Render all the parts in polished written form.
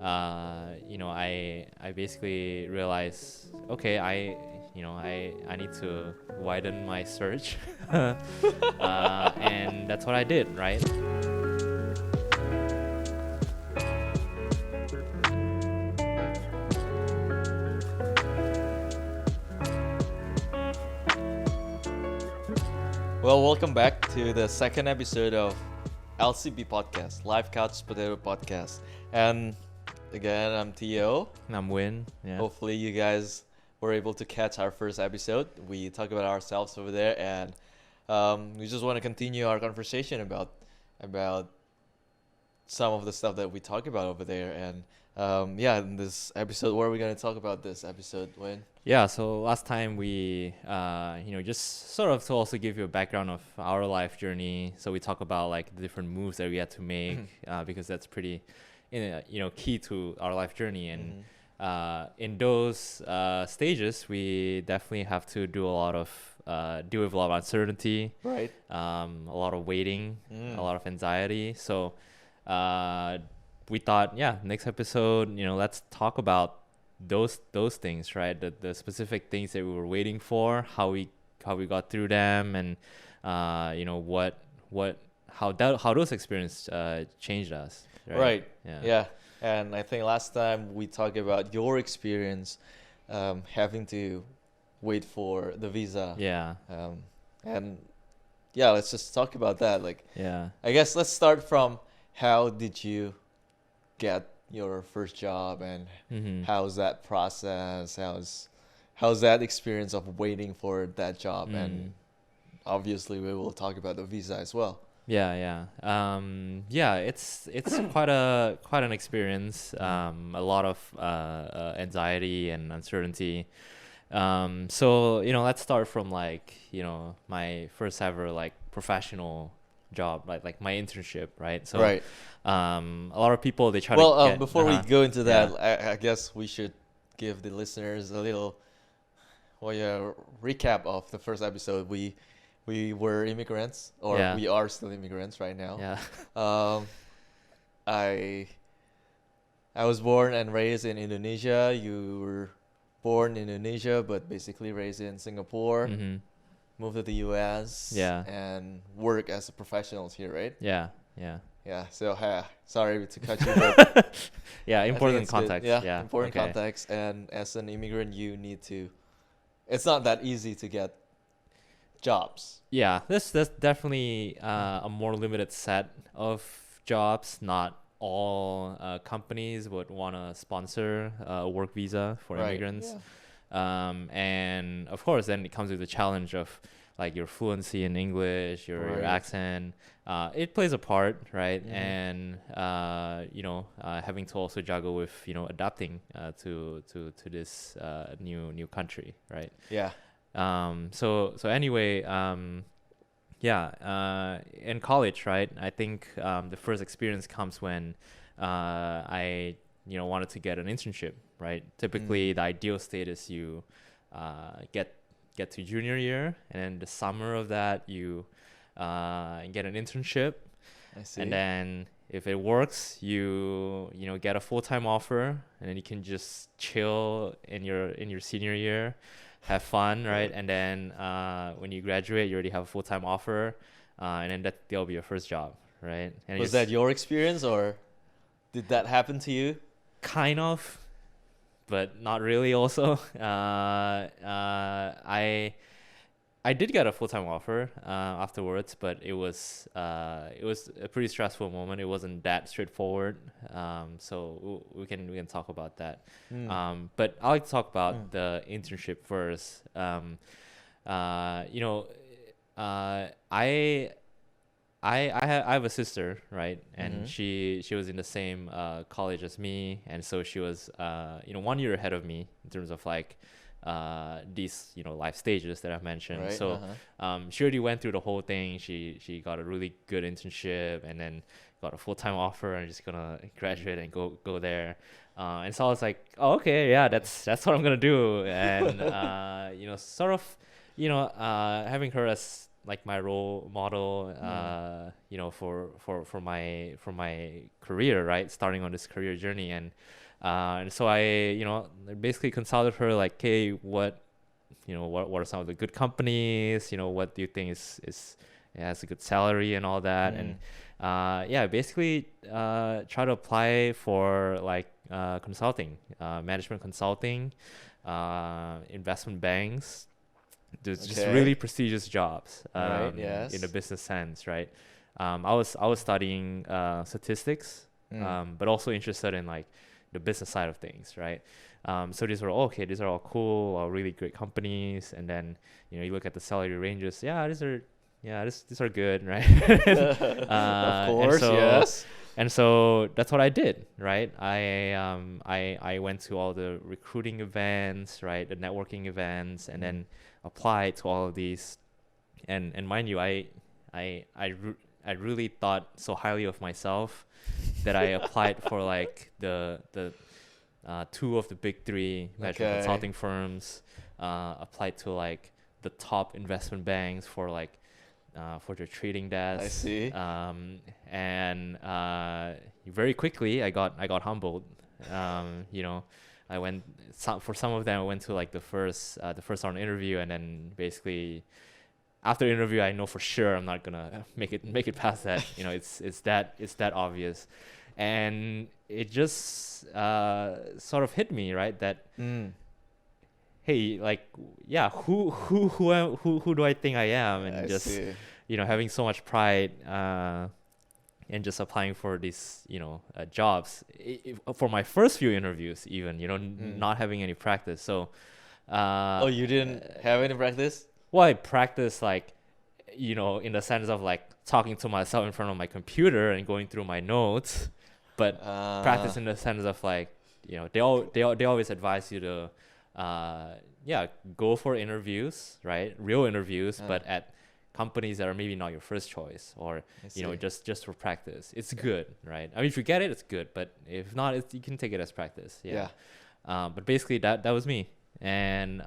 I basically realized, okay, I need to widen my search, and that's what I did, right? Well, welcome back to the second episode of LCP Podcast, Live Couch Potato Podcast. And again, I'm Theo. And I'm Win. Yeah. Hopefully, you guys were able to catch our first episode. We talk about ourselves over there, and we just want to continue our conversation about some of the stuff that we talk about over there. And in this episode, what are we going to talk about this episode, Win? Yeah, so last time we, just sort of to also give you a background of our life journey. So we talk about like the different moves that we had to make, because that's pretty, key to our life journey. And in those stages, we definitely have to do a lot of, deal with a lot of uncertainty, Right. a lot of waiting, a lot of anxiety. So we thought, next episode, let's talk about those things, right? The specific things that we were waiting for, how we got through them, and how those experiences changed us. Right. Yeah. And I think last time we talked about your experience having to wait for the visa. Yeah. Let's just talk about that. I guess let's start from how did you get your first job, and how's that process? How's that experience of waiting for that job? And obviously we will talk about the visa as well. It's quite an experience. A lot of anxiety and uncertainty. So let's start from my first ever professional job, like my internship, right? So right. A lot of people, they try to get, before we go into that, I guess we should give the listeners a little recap of the first episode. We were immigrants, or we are still immigrants right now. I was born and raised in Indonesia. You were born in Indonesia but basically raised in Singapore. Moved to the US, and work as a professional here, right? So sorry to cut you, but important context. Important context. And as an immigrant, it's not that easy to get jobs. There's definitely a more limited set of jobs. Not all companies would want to sponsor a work visa for immigrants. And of course, then it comes with the challenge of your fluency in English, your accent. It plays a part, right? And having to also juggle with adapting to this new country, right? So anyway, in college, right? I think the first experience comes when I wanted to get an internship, right? Typically, the ideal state is you get to junior year, and then the summer of that you get an internship. I see. And then if it works, you get a full-time offer, and then you can just chill in your senior year, have fun, right? And then when you graduate, you already have a full-time offer, and then that'll be your first job, right? And was that your experience, or did that happen to you? Kind of, but not really also. I did get a full-time offer afterwards, but it was a pretty stressful moment. It wasn't that straightforward. So we can talk about that. But I like to talk about the internship first. I have a sister, right? And she was in the same college as me, and so she was 1 year ahead of me in terms of these life stages that I've mentioned. Right. So she already went through the whole thing. She got a really good internship, and then got a full-time offer, and just gonna graduate and go there. And so I was like, oh, okay, yeah, that's what I'm gonna do. And sort of having her as like my role model, you know, for my career, right? Starting on this career journey, and so I, you know, basically consulted her like, hey, what are some of the good companies? You know, what do you think is has a good salary and all that? And yeah, basically try to apply for like consulting, management consulting, investment banks. There's just really prestigious jobs in the business sense, right? I was studying statistics, but also interested in like the business side of things, right? So these are these are all cool, all really great companies, and then you look at the salary ranges. These are good, right? Of course, yes. And so that's what I did, right? I went to all the recruiting events, right, the networking events, and then applied to all of these. And mind you, I really thought so highly of myself that I applied for like the two of the big three management consulting firms, applied to like the top investment banks for like for their trading desk. I see. And very quickly I got humbled. I went for some of them. I went to like the first round interview, and then basically after the interview I know for sure I'm not gonna make it past that. It's that obvious, and it just sort of hit me, right, that hey, like, yeah, who do I think I am? And I see. Having so much pride and just applying for these jobs for my first few interviews, even not having any practice. So you didn't have any practice? Well, I practiced like in the sense of like talking to myself in front of my computer and going through my notes, but practice in the sense of like they always advise you to go for interviews, right? Real interviews, but at companies that are maybe not your first choice, or just for practice. It's good, right? I mean, if you get it, it's good, but if not, you can take it as practice. But basically that was me. And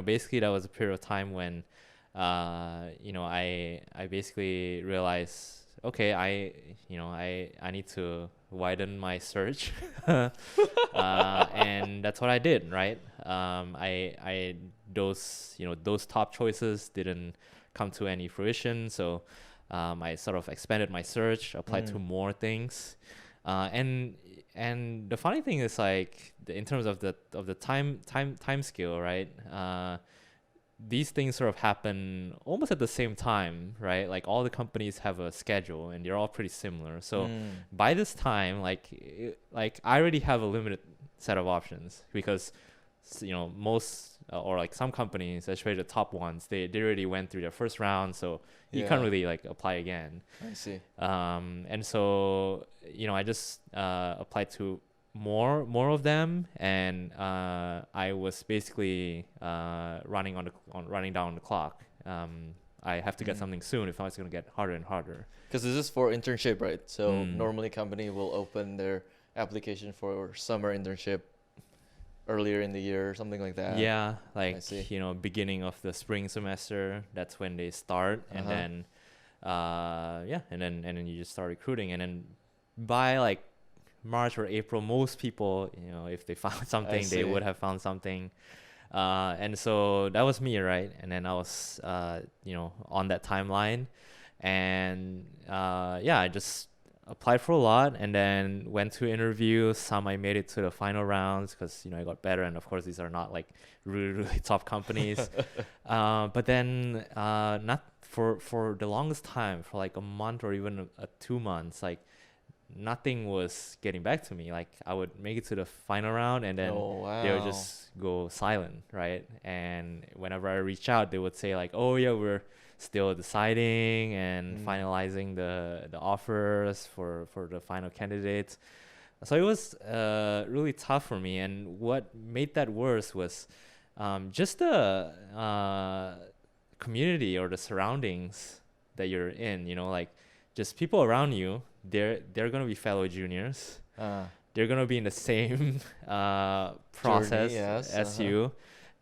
basically that was a period of time when I basically realized, okay, I need to widen my search. And that's what I did, right? Those top choices didn't come to any fruition, so I sort of expanded my search, applied to more things, and the funny thing is, like, in terms of the time scale, right? These things sort of happen almost at the same time, right? Like, all the companies have a schedule and they're all pretty similar. So by this time, like I already have a limited set of options, because most or like some companies, especially the top ones, they already went through their first round, so you can't really like apply again. I see. And so I just applied to more of them, and I was basically running down the clock. I have to get something soon if it's going to get harder and harder. Because this is for internship, right? So normally company will open their application for summer internship earlier in the year or something like that. Yeah, like beginning of the spring semester, that's when they start, and then and then you just start recruiting, and then by like March or April, most people, if they found something, they would have found something. And so that was me, right? And then I was on that timeline, and I just applied for a lot, and then went to interviews. Some I made it to the final rounds because I got better, and of course these are not like really top companies. But then not for the longest time, for like a month or even 2 months, like nothing was getting back to me. Like, I would make it to the final round, and then they would just go silent, right? And whenever I reach out, they would say like, oh yeah, we're still deciding and finalizing the offers for the final candidates. So it was really tough for me, and what made that worse was just the community or the surroundings that you're in. Like, just people around you, they're gonna be fellow juniors. They're gonna be in the same process as you,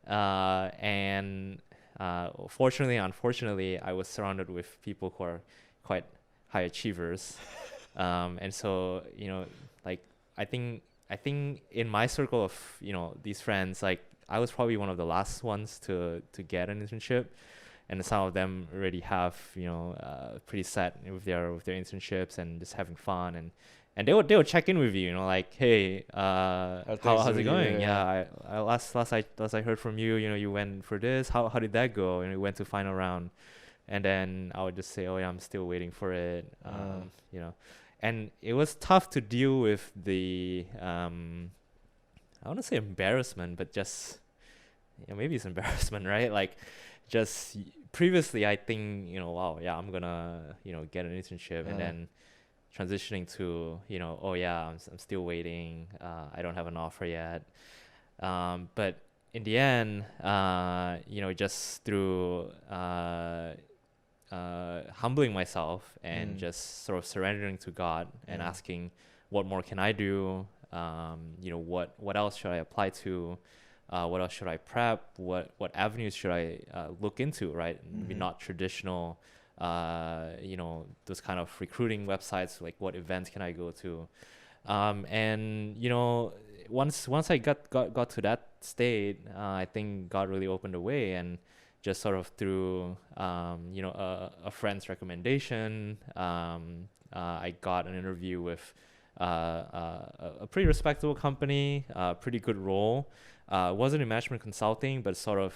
and fortunately, unfortunately, I was surrounded with people who are quite high achievers. And so, like, I think in my circle of, these friends, like, I was probably one of the last ones to get an internship, and some of them already have, pretty set with their internships and just having fun, and they would check in with you, like, hey, how's it going? Yeah, I last I heard from you, you went for this. How did that go? And we went to final round, and then I would just say, oh yeah, I'm still waiting for it. And it was tough to deal with the I want to say embarrassment, but just maybe it's embarrassment, right? Like, just previously I think, wow, yeah, I'm gonna get an internship, and then transitioning to oh yeah, I'm still waiting, I don't have an offer yet, but in the end, just through humbling myself and just sort of surrendering to God and asking, what more can I do? What else should I apply to? What else should I prep? What avenues should I look into? Right, maybe not traditional. Those kind of recruiting websites. Like, what events can I go to? And once I got to that state, I think God really opened the way, and just sort of through a friend's recommendation, I got an interview with a pretty respectable company, pretty good role. Wasn't in management consulting, but sort of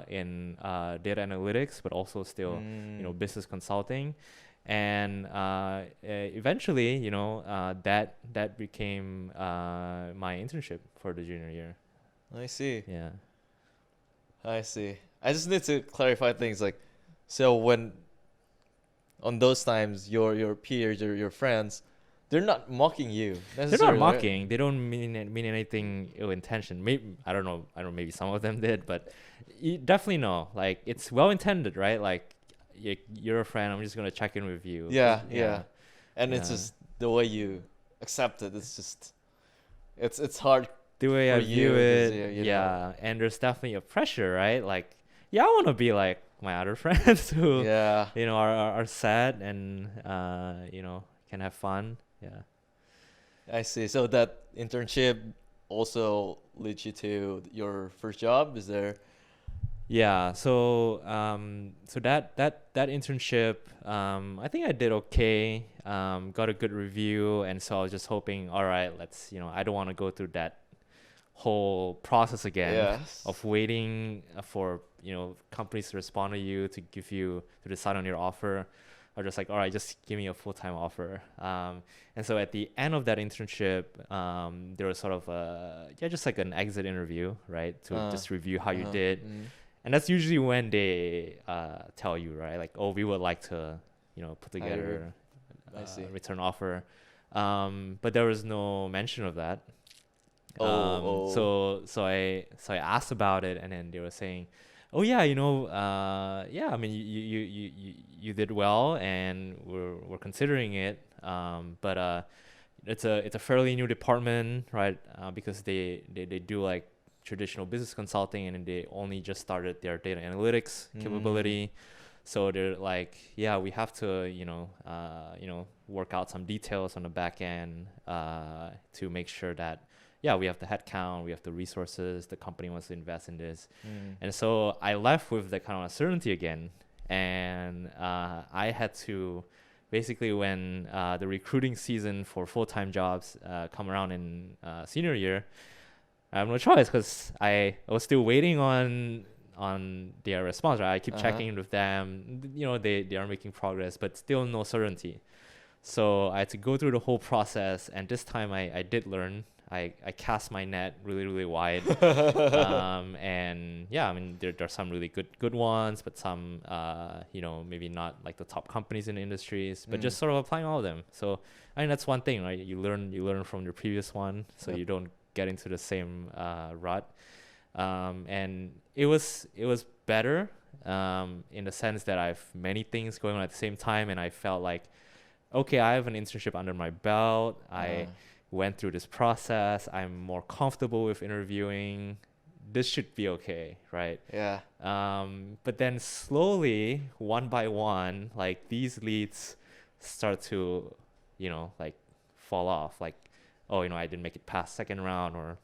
in data analytics, but also still business consulting. And eventually, that became my internship for the junior year. I see. Yeah. I see. I just need to clarify things, like, so when on those times your peers or your friends, they're not mocking you necessarily. They're not mocking. They don't mean anything ill intention. Maybe I don't know. Maybe some of them did, but you definitely know. Like, it's well intended, right? Like, you're a friend. I'm just gonna check in with you. Yeah. And it's just the way you accept it. It's just it's hard. The way I view it, yeah. And there's definitely a pressure, right? Like, yeah, I want to be like my other friends who, are sad and can have fun. Yeah. I see. So that internship also leads you to your first job? Is there? Yeah. So that internship, I think I did okay. Got a good review, and so I was just hoping, all right, let's, I don't want to go through that whole process again of waiting for companies to respond to you, to decide on your offer. Or just like, all right, just give me a full-time offer. And so at the end of that internship, there was sort of just like an exit interview, right? To just review how you did. And that's usually when they tell you, right? Like, oh, we would like to, put together a return offer. But there was no mention of that. So I asked about it, and then they were saying, oh yeah, I mean, you did well, and we're considering it. But it's a fairly new department, right? Because they do like traditional business consulting, and they only just started their data analytics capability. So they're like, yeah, we have to work out some details on the back end to make sure that, yeah, we have the headcount, we have the resources, the company wants to invest in this. And so I left with that kind of uncertainty again. And I had to, basically, when the recruiting season for full-time jobs come around in senior year, I have no choice, because I was still waiting on their response, right? I keep checking in with them. They are making progress, but still no certainty. So I had to go through the whole process, and this time I did learn. I cast my net really, really wide. And yeah, I mean, there are some really good ones, but some, maybe not like the top companies in the industries, but just sort of applying all of them. So I think that's one thing, right? You learn from your previous one, so you don't get into the same rut. And it was better in the sense that I have many things going on at the same time, and I felt like, okay, I have an internship under my belt. I went through this process. I'm more comfortable with interviewing. this should be okay, right? Yeah. But then slowly, one by one, like these leads start to, like fall off. Like, oh, I didn't make it past second round, or,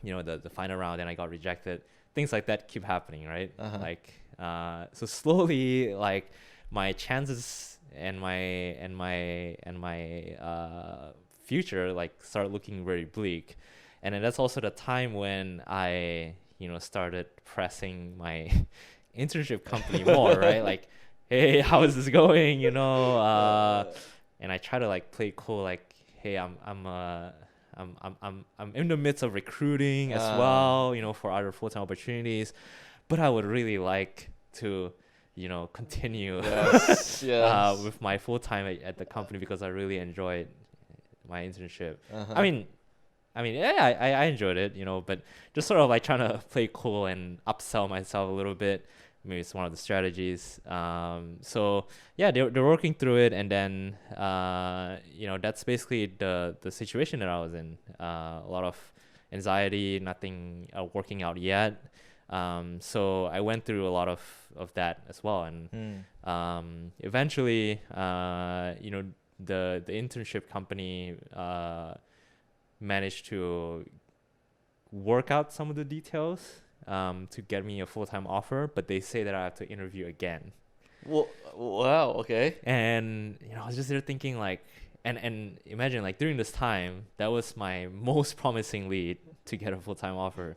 the final round, and I got rejected. Things like that keep happening, right? Like, so slowly, like my chances and my future like start looking very bleak. And then that's also the time when I started pressing my internship company more, right? Like, hey, how is this going, and I try to like play cool, like, hey, I'm in the midst of recruiting as well, for other full-time opportunities, but I would really like to continue with my full-time at the company, because I really enjoyed my internship. I mean, yeah, I enjoyed it, but just sort of like trying to play cool and upsell myself a little bit. Maybe it's one of the strategies. So yeah, they're working through it, and then that's basically the situation that I was in. A lot of anxiety, nothing working out yet. So I went through a lot of that as well, and eventually, the internship company managed to work out some of the details to get me a full-time offer, but they say that I have to interview again. Wow, okay. And I was just there thinking like, and imagine like during this time, that was my most promising lead to get a full-time offer,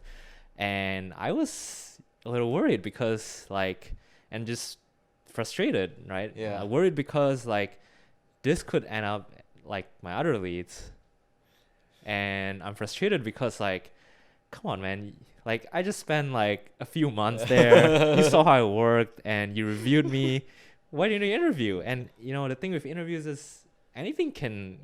and I was a little worried because like, and just frustrated, right? Yeah. Worried because like this could end up like my other leads. And I'm frustrated because like, come on, man, like I just spent like a few months there. You saw how I worked and you reviewed me. Why didn't you interview? And the thing with interviews is anything can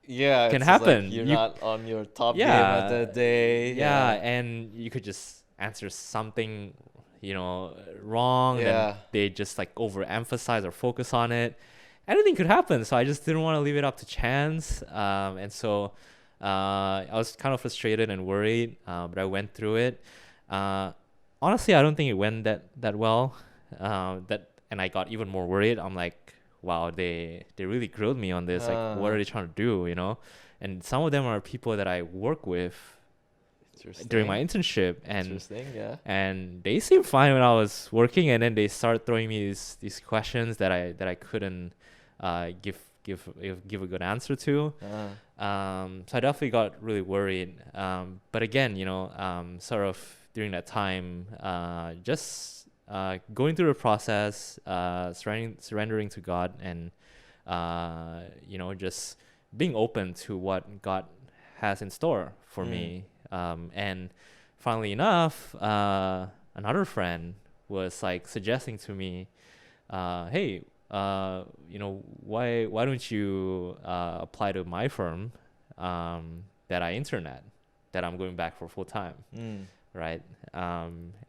happen. Like you're not on your top game at that day. Yeah, and you could just answer something wrong, and they just like overemphasize or focus on it. Anything could happen, so I just didn't want to leave it up to chance. And so I was kind of frustrated and worried, but I went through it. Honestly, I don't think it went that well. And I got even more worried. I'm like, wow, they really grilled me on this. Like, what are they trying to do? And some of them are people that I work with during my internship, and they seemed fine when I was working, and then they start throwing me these questions that I couldn't give a good answer to. So I definitely got really worried. But again, sort of during that time, just going through the process, surrendering to God, and just being open to what God has in store for me. And funnily enough, another friend was like suggesting to me, hey, why don't you apply to my firm that I intern at, that I'm going back for full time, right?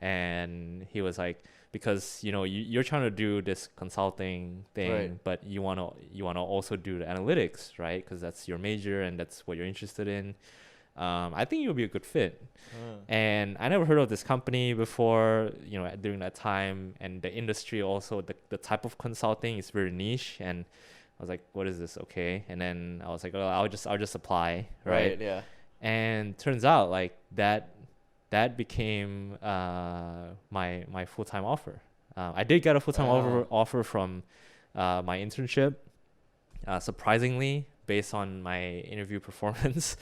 And he was like, because you're trying to do this consulting thing, right, but you wanna also do the analytics, right? Because that's your major and that's what you're interested in. I think you'll be a good fit. And I never heard of this company before, during that time, and the industry also, the type of consulting is very niche, and I was like, what is this? Okay. And then I was like, oh, I'll just apply, right? Yeah. And turns out like that became my full-time offer. I did get a full-time offer from my internship, surprisingly, based on my interview performance.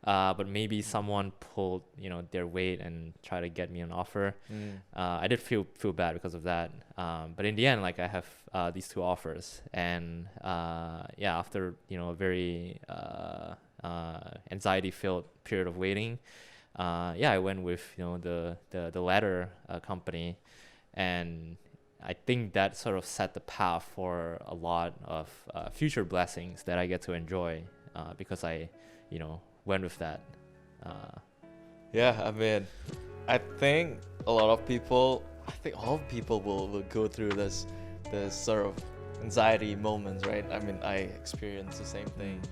But maybe someone pulled, their weight and tried to get me an offer. I did feel bad because of that. But in the end, like I have these two offers, and after a very anxiety-filled period of waiting, I went with the latter company, and I think that sort of set the path for a lot of future blessings that I get to enjoy because I went with that. I mean, I think all people will go through this sort of anxiety moments, right? I mean, I experienced the same thing.